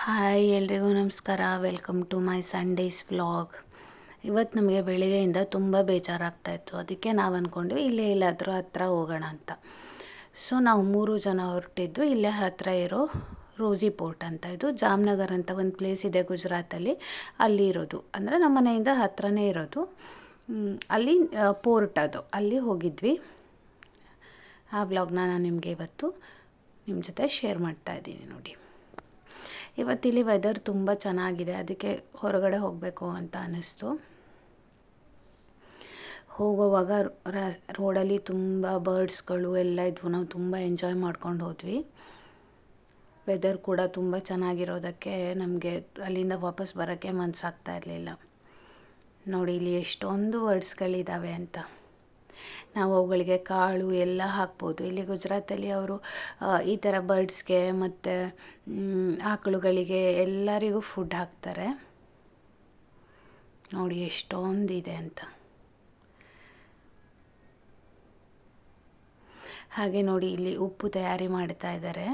Hi ಎಲ್ರಿಗೂ ನಮಸ್ಕಾರ. Welcome to my Sunday's vlog. ಇವತ್ತು ನಮಗೆ ಬೆಳಿಗ್ಗೆಯಿಂದ ತುಂಬ ಬೇಜಾರಾಗ್ತಾಯಿತ್ತು. ಅದಕ್ಕೆ ನಾವು ಅಂದ್ಕೊಂಡ್ವಿ ಇಲ್ಲೇ ಎಲ್ಲಾದರೂ ಹತ್ರ ಹೋಗೋಣ ಅಂತ. ಸೊ ನಾವು 3 ಜನ ಹೊರಟಿದ್ದು ಇಲ್ಲೇ ಹತ್ತಿರ ಇರೋ ರೋಸಿ ಪೋರ್ಟ್ ಅಂತ. ಇದು ಜಾಮ್ನಗರ್ ಅಂತ ಒಂದು ಪ್ಲೇಸ್ ಇದೆ ಗುಜರಾತಲ್ಲಿ, ಅಲ್ಲಿ ಇರೋದು. ಅಂದರೆ ನಮ್ಮ ಮನೆಯಿಂದ ಹತ್ರನೇ ಇರೋದು. ಅಲ್ಲಿ ಪೋರ್ಟ್ ಅದು, ಅಲ್ಲಿ ಹೋಗಿದ್ವಿ. ಆ ವ್ಲಾಗ್ನ ನಾನು ನಿಮಗೆ ಇವತ್ತು ನಿಮ್ಮ ಜೊತೆ ಶೇರ್ ಮಾಡ್ತಾಯಿದ್ದೀನಿ ನೋಡಿ. ಇವತ್ತಿಲ್ಲಿ ವೆದರ್ ತುಂಬ ಚೆನ್ನಾಗಿದೆ, ಅದಕ್ಕೆ ಹೊರಗಡೆ ಹೋಗಬೇಕು ಅಂತ ಅನ್ನಿಸ್ತು. ಹೋಗೋವಾಗ ರೋಡಲ್ಲಿ ತುಂಬ ಬರ್ಡ್ಸ್ಗಳು ಎಲ್ಲ ಇದ್ವು. ನಾವು ತುಂಬ ಎಂಜಾಯ್ ಮಾಡ್ಕೊಂಡು ಹೋದ್ವಿ. ವೆದರ್ ಕೂಡ ತುಂಬ ಚೆನ್ನಾಗಿರೋದಕ್ಕೆ ನಮಗೆ ಅಲ್ಲಿಂದ ವಾಪಸ್ ಬರೋಕ್ಕೆ ಮನಸ್ಸಾಗ್ತಾ ಇರಲಿಲ್ಲ. ನೋಡಿ ಇಲ್ಲಿ ಎಷ್ಟೊಂದು ಬರ್ಡ್ಸ್ಗಳಿದ್ದಾವೆ ಅಂತ. ನಾವು ಅವುಗಳಿಗೆ ಕಾಳು ಎಲ್ಲ ಹಾಕ್ಬೋದು. ಇಲ್ಲಿ ಗುಜರಾತಲ್ಲಿ ಅವರು ಈ ಥರ ಬರ್ಡ್ಸ್ಗೆ ಮತ್ತು ಆಕಳುಗಳಿಗೆ ಎಲ್ಲರಿಗೂ ಫುಡ್ ಹಾಕ್ತಾರೆ. ನೋಡಿ ಎಷ್ಟೊಂದಿದೆ ಅಂತ. ಹಾಗೆ ನೋಡಿ ಇಲ್ಲಿ ಉಪ್ಪು ತಯಾರಿ ಮಾಡ್ತಾ ಇದ್ದಾರೆ.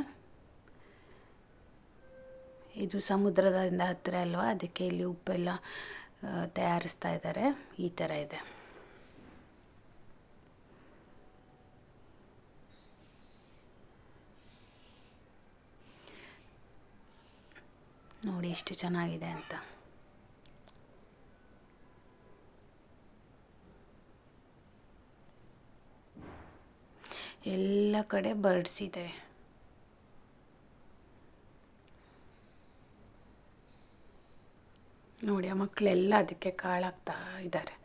ಇದು ಸಮುದ್ರದಿಂದ ಹತ್ತಿರ ಅಲ್ವಾ, ಅದಕ್ಕೆ ಇಲ್ಲಿ ಉಪ್ಪೆಲ್ಲ ತಯಾರಿಸ್ತಾ ಇದ್ದಾರೆ. ಈ ಥರ ಇದೆ. ನೋಡಿ ಎಷ್ಟು ಚೆನ್ನಾಗಿದೆ ಅಂತ. ಎಲ್ಲ ಕಡೆ ಬರ್ಡ್ಸ್ ಇದೆ. ನೋಡಿ ಆ ಮಕ್ಕಳೆಲ್ಲ ಅದಕ್ಕೆ ಕಾಳಾಗ್ತಾ ಇದ್ದಾರೆ.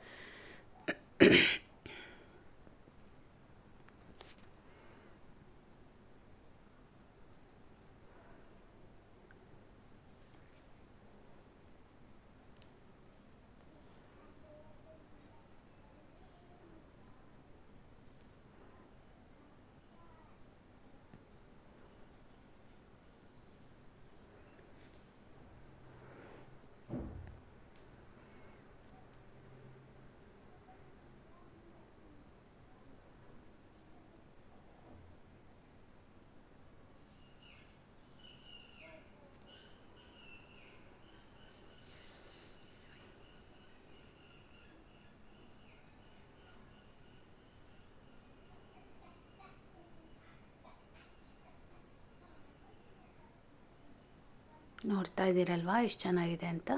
ನೋಡ್ತಾ ಇದ್ದೀರಲ್ವಾ ಎಷ್ಟು ಚೆನ್ನಾಗಿದೆ ಅಂತ.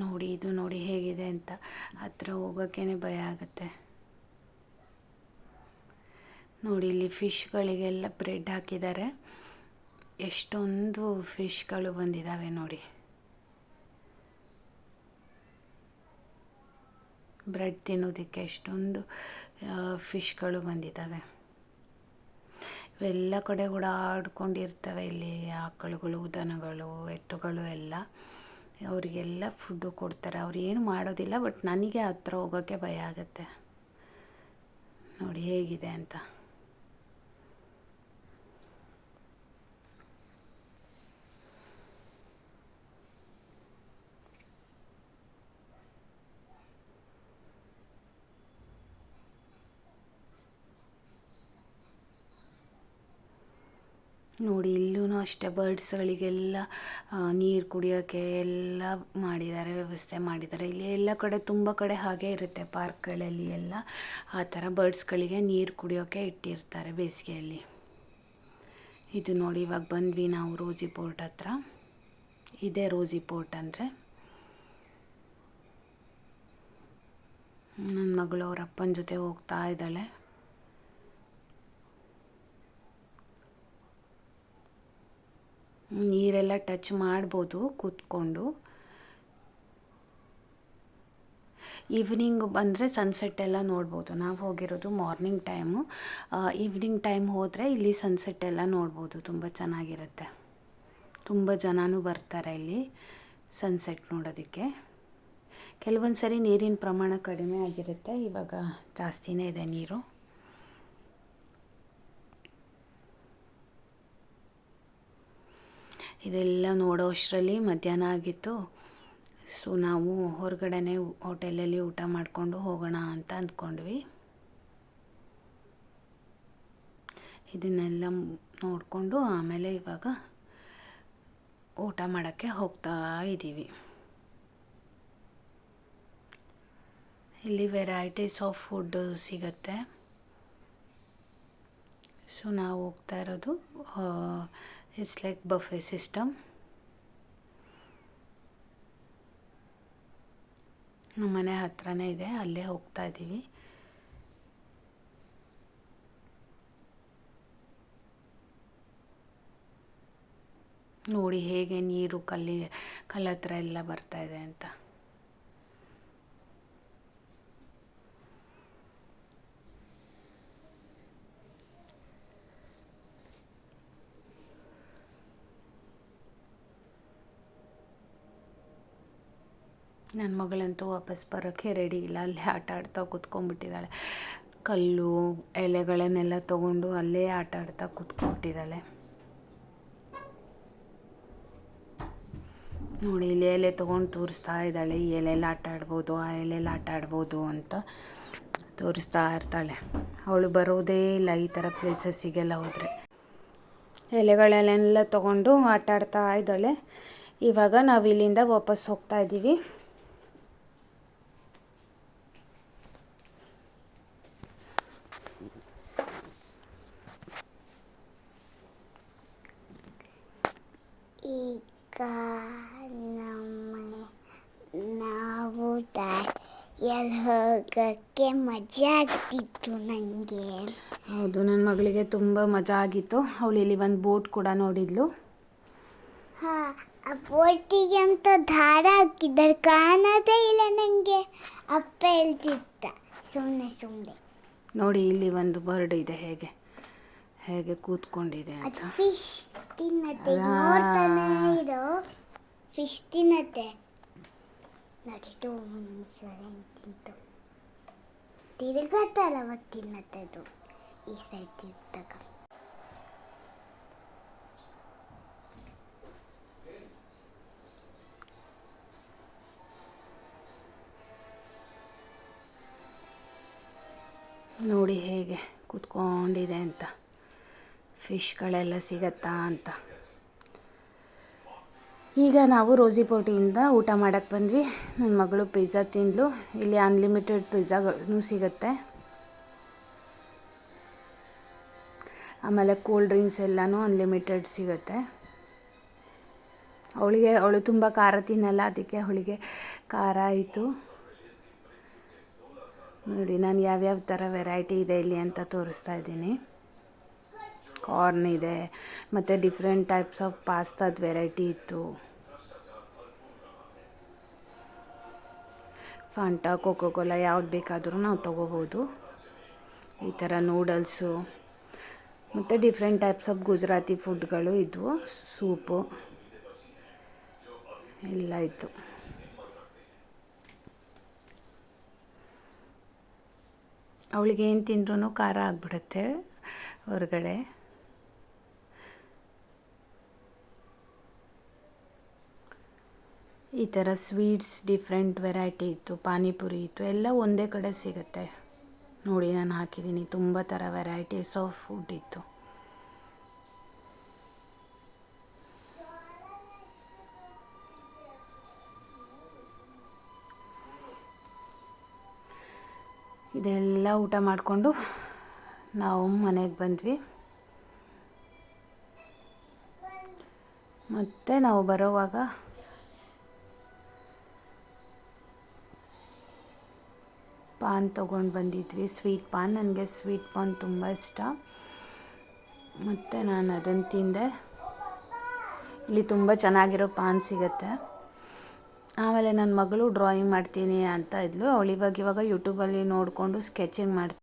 ನೋಡಿ ಇದು ನೋಡಿ ಹೇಗಿದೆ ಅಂತ. ಹತ್ರ ಹೋಗೋಕ್ಕೇ ಭಯ ಆಗುತ್ತೆ. ನೋಡಿ ಇಲ್ಲಿ ಫಿಶ್ಗಳಿಗೆಲ್ಲ ಬ್ರೆಡ್ ಹಾಕಿದ್ದಾರೆ. ಎಷ್ಟೊಂದು ಫಿಶ್ಗಳು ಬಂದಿದ್ದಾವೆ ನೋಡಿ. ಬ್ರೆಡ್ ತಿನ್ನೋದಕ್ಕೆ ಎಷ್ಟೊಂದು ಫಿಶ್ಗಳು ಬಂದಿದ್ದಾವೆ. ಇವೆಲ್ಲ ಕಡೆ ಕೂಡ ಆಡ್ಕೊಂಡಿರ್ತವೆ ಇಲ್ಲಿ ಆಕಳುಗಳು, ದನಗಳು, ಎತ್ತುಗಳು ಎಲ್ಲ. ಅವರಿಗೆಲ್ಲ ಫುಡ್ಡು ಕೊಡ್ತಾರೆ. ಅವ್ರು ಏನು ಮಾಡೋದಿಲ್ಲ, ಬಟ್ ನನಗೆ ಹತ್ರ ಹೋಗೋಕ್ಕೆ ಭಯ ಆಗುತ್ತೆ. ನೋಡಿ ಹೇಗಿದೆ ಅಂತ. ನೋಡಿ ಇಲ್ಲೂ ಅಷ್ಟೇ ಬರ್ಡ್ಸ್ಗಳಿಗೆಲ್ಲ ನೀರು ಕುಡಿಯೋಕ್ಕೆ ಎಲ್ಲ ಮಾಡಿದ್ದಾರೆ, ವ್ಯವಸ್ಥೆ ಮಾಡಿದ್ದಾರೆ. ಇಲ್ಲಿ ಎಲ್ಲ ಕಡೆ ತುಂಬ ಕಡೆ ಹಾಗೆ ಇರುತ್ತೆ, ಪಾರ್ಕ್ಗಳಲ್ಲಿ ಎಲ್ಲ ಆ ಥರ ಬರ್ಡ್ಸ್ಗಳಿಗೆ ನೀರು ಕುಡಿಯೋಕ್ಕೆ ಇಟ್ಟಿರ್ತಾರೆ ಬೇಸಿಗೆಯಲ್ಲಿ. ಇದು ನೋಡಿ ಇವಾಗ ಬಂದ್ವಿ ನಾವು ರೋಸಿ ಪೋರ್ಟ್ ಹತ್ರ. ಇದೇ ರೋಸಿ ಪೋರ್ಟ್ ಅಂದರೆ. ನನ್ನ ಮಗಳು ಅವ್ರ ಅಪ್ಪನ ಜೊತೆ ಹೋಗ್ತಾ ಇದ್ದಾಳೆ. ನೀರೆಲ್ಲ ಟಚ್ ಮಾಡ್ಬೋದು ಕೂತ್ಕೊಂಡು. ಈವ್ನಿಂಗ್ ಬಂದರೆ ಸನ್ಸೆಟ್ ಎಲ್ಲ ನೋಡ್ಬೋದು. ನಾವು ಹೋಗಿರೋದು ಮಾರ್ನಿಂಗ್ ಟೈಮು. ಈವ್ನಿಂಗ್ ಟೈಮ್ ಹೋದರೆ ಇಲ್ಲಿ ಸನ್ಸೆಟ್ ಎಲ್ಲ ನೋಡ್ಬೋದು. ತುಂಬ ಚೆನ್ನಾಗಿರುತ್ತೆ. ತುಂಬ ಜನನೂ ಬರ್ತಾರೆ ಇಲ್ಲಿ ಸನ್ಸೆಟ್ ನೋಡೋದಕ್ಕೆ. ಕೆಲವೊಂದು ಸರಿ ನೀರಿನ ಪ್ರಮಾಣ ಕಡಿಮೆ ಆಗಿರುತ್ತೆ, ಇವಾಗ ಜಾಸ್ತಿನೇ ಇದೆ ನೀರು. ಇದೆಲ್ಲ ನೋಡೋ ಅಷ್ಟರಲ್ಲಿ ಮಧ್ಯಾಹ್ನ ಆಗಿತ್ತು. ಸೊ ನಾವು ಹೊರಗಡೆನೇ ಹೋಟೆಲಲ್ಲಿ ಊಟ ಮಾಡಿಕೊಂಡು ಹೋಗೋಣ ಅಂತ ಅಂದ್ಕೊಂಡ್ವಿ. ಇದನ್ನೆಲ್ಲ ನೋಡಿಕೊಂಡು ಆಮೇಲೆ ಇವಾಗ ಊಟ ಮಾಡೋಕ್ಕೆ ಹೋಗ್ತಾ ಇದ್ದೀವಿ. ಇಲ್ಲಿ ವೆರೈಟೀಸ್ ಆಫ್ ಫುಡ್ ಸಿಗುತ್ತೆ. ಸೊ ನಾವು ಹೋಗ್ತಾ ಇರೋದು ಇಟ್ಸ್ ಲೈಕ್ ಬಫೆ ಸಿಸ್ಟಮ್. ನಮ್ಮ ಮನೆ ಹತ್ರನೇ ಇದೆ, ಅಲ್ಲೇ ಹೋಗ್ತಾ ಇದ್ದೀವಿ. ನೋಡಿ ಹೇಗೆ ನೀರು ಕಲ್ಲ ಹತ್ರ ಎಲ್ಲ ಬರ್ತಾ ಇದೆ ಅಂತ. ನನ್ನ ಮಗಳಂತೂ ವಾಪಸ್ ಬರೋಕ್ಕೆ ರೆಡಿ ಇಲ್ಲ, ಅಲ್ಲೇ ಆಟ ಆಡ್ತಾ ಕೂತ್ಕೊಂಡ್ಬಿಟ್ಟಿದ್ದಾಳೆ. ಕಲ್ಲು ಎಲೆಗಳನ್ನೆಲ್ಲ ತೊಗೊಂಡು ಅಲ್ಲೇ ಆಟ ಆಡ್ತಾ ಕೂತ್ಕೊಂಡ್ಬಿಟ್ಟಿದ್ದಾಳೆ. ನೋಡಿ ಇಲ್ಲಿ ಎಲೆ ತೊಗೊಂಡು ತೋರಿಸ್ತಾ ಇದ್ದಾಳೆ, ಈ ಎಲೆಯಲ್ಲಿ ಆಟ ಆಡ್ಬೋದು, ಆ ಎಲೆಯಲ್ಲಿ ಆಟ ಆಡ್ಬೋದು ಅಂತ ತೋರಿಸ್ತಾ ಇರ್ತಾಳೆ. ಅವಳು ಬರೋದೇ ಇಲ್ಲ ಈ ಥರ ಪ್ಲೇಸಸ್ಸಿಗೆಲ್ಲ ಹೋದರೆ. ಎಲೆಗಳನ್ನೆಲ್ಲ ತೊಗೊಂಡು ಆಟ ಆಡ್ತಾ ಇದ್ದಾಳೆ. ಇವಾಗ ನಾವು ಇಲ್ಲಿಂದ ವಾಪಸ್ ಹೋಗ್ತಾ ಇದ್ದೀವಿ. ಈಗ ನಾವು ಎಲ್ಲಿ ಹೋಗೋಕ್ಕೆ ಮಜಾ ಆಗ್ತಿತ್ತು ನನಗೆ. ಹೌದು, ನನ್ನ ಮಗಳಿಗೆ ತುಂಬ ಮಜಾ ಆಗಿತ್ತು. ಅವಳು ಇಲ್ಲಿ ಒಂದು ಬೋಟ್ ಕೂಡ ನೋಡಿದ್ಲು. ಹಾಂ, ಆ ಬೋಟಿಗೆ ಅಂತ ದಾರ ಹಾಕಿದ್ದಾರೆ, ಕಾಣೋದೇ ಇಲ್ಲ ನನಗೆ. ಅಪ್ಪ ಹೇಳ್ತಿದ್ದ ಸುಮ್ಮನೆ ನೋಡಿ ಇಲ್ಲಿ ಒಂದು ಬರ್ಡ್ ಇದೆ, ಹೇಗೆ ಕೂತ್ಕೊಂಡಿದೆ ಅಂತ. ಫಿಶ್ ತಿನ್ನತ್ತೆ, ನೋಡ್ತಾನೆ ಇರೋ ಫಿಶ್ ತಿನ್ನತ್ತೆ. ನೋಡಿ ತಿಂತು ತಿರುಗತ್ತಲ್ಲ, ಅವತ್ತು ತಿನ್ನತ್ತೆ ಅದು ಈ ಸೈಡ್ ಇದ್ದಾಗ. ನೋಡಿ ಹೇಗೆ ಕೂತ್ಕೊಂಡಿದೆ ಅಂತ. ಫಿಶ್ಗಳೆಲ್ಲ ಸಿಗತ್ತಾ ಅಂತ. ಈಗ ನಾವು ರೋಸಿಪೋಟಿಯಿಂದ ಊಟ ಮಾಡೋಕ್ಕೆ ಬಂದ್ವಿ. ನನ್ನ ಮಗಳು ಪಿಜ್ಜಾ ತಿಂದಳು. ಇಲ್ಲಿ ಅನ್ಲಿಮಿಟೆಡ್ ಪಿಜ್ಜಾಗಳು ಸಿಗುತ್ತೆ. ಆಮೇಲೆ ಕೂಲ್ ಡ್ರಿಂಕ್ಸ್ ಎಲ್ಲನೂ ಅನ್ಲಿಮಿಟೆಡ್ ಸಿಗುತ್ತೆ. ಅವಳು ತುಂಬ ಖಾರ ತಿನ್ನಲ್ಲ, ಅದಕ್ಕೆ ಅವಳಿಗೆ ಖಾರ ಆಯಿತು. ನೋಡಿ ನಾನು ಯಾವ್ಯಾವ ಥರ ವೆರೈಟಿ ಇದೆ ಇಲ್ಲಿ ಅಂತ ತೋರಿಸ್ತಾ ಇದ್ದೀನಿ. ಕಾರ್ನ್ ಇದೆ, ಮತ್ತು ಡಿಫ್ರೆಂಟ್ ಟೈಪ್ಸ್ ಆಫ್ ಪಾಸ್ತಾದ ವೆರೈಟಿ ಇತ್ತು. ಫಾಂಟಾ, ಕೋಕೋ ಕೋಲಾ ಯಾವ್ದು ಬೇಕಾದರೂ ನಾವು ತೊಗೋಬೋದು. ಈ ಥರ ನೂಡಲ್ಸು ಮತ್ತು ಡಿಫ್ರೆಂಟ್ ಟೈಪ್ಸ್ ಆಫ್ ಗುಜರಾತಿ ಫುಡ್ಗಳು ಇದ್ವು. ಸೂಪು ಎಲ್ಲ ಇತ್ತು. ಅವಳಿಗೆ ಏನು ತಿಂದ್ರೂ ಖಾರ ಆಗಿಬಿಡುತ್ತೆ ಹೊರಗಡೆ. ಈ ಥರ ಸ್ವೀಟ್ಸ್ ಡಿಫ್ರೆಂಟ್ ವೆರೈಟಿ ಇತ್ತು, ಪಾನಿಪುರಿ ಇತ್ತು, ಎಲ್ಲ ಒಂದೇ ಕಡೆ ಸಿಗುತ್ತೆ. ನೋಡಿ ನಾನು ಹಾಕಿದ್ದೀನಿ, ತುಂಬ ಥರ ವೆರೈಟೀಸ್ ಆಫ್ ಫುಡ್ ಇತ್ತು. ಇದೆಲ್ಲ ಊಟ ಮಾಡಿಕೊಂಡು ನಾವು ಮನೆಗೆ ಬಂದ್ವಿ. ಮತ್ತು ನಾವು ಬರೋವಾಗ ಪಾನ್ ತೊಗೊಂಡು ಬಂದಿದ್ವಿ, ಸ್ವೀಟ್ ಪಾನ್. ನನಗೆ ಸ್ವೀಟ್ ಪಾನ್ ತುಂಬ ಇಷ್ಟ, ಮತ್ತು ನಾನು ಅದನ್ನು ತಿಂದೆ. ಇಲ್ಲಿ ತುಂಬ ಚೆನ್ನಾಗಿರೋ ಪಾನ್ ಸಿಗುತ್ತೆ. ಆಮೇಲೆ ನನ್ನ ಮಗಳು ಡ್ರಾಯಿಂಗ್ ಮಾಡ್ತೀನಿ ಅಂತ ಇದ್ಲು. ಅವಳು ಇವಾಗ ಯೂಟ್ಯೂಬಲ್ಲಿ ನೋಡಿಕೊಂಡು ಸ್ಕೆಚಿಂಗ್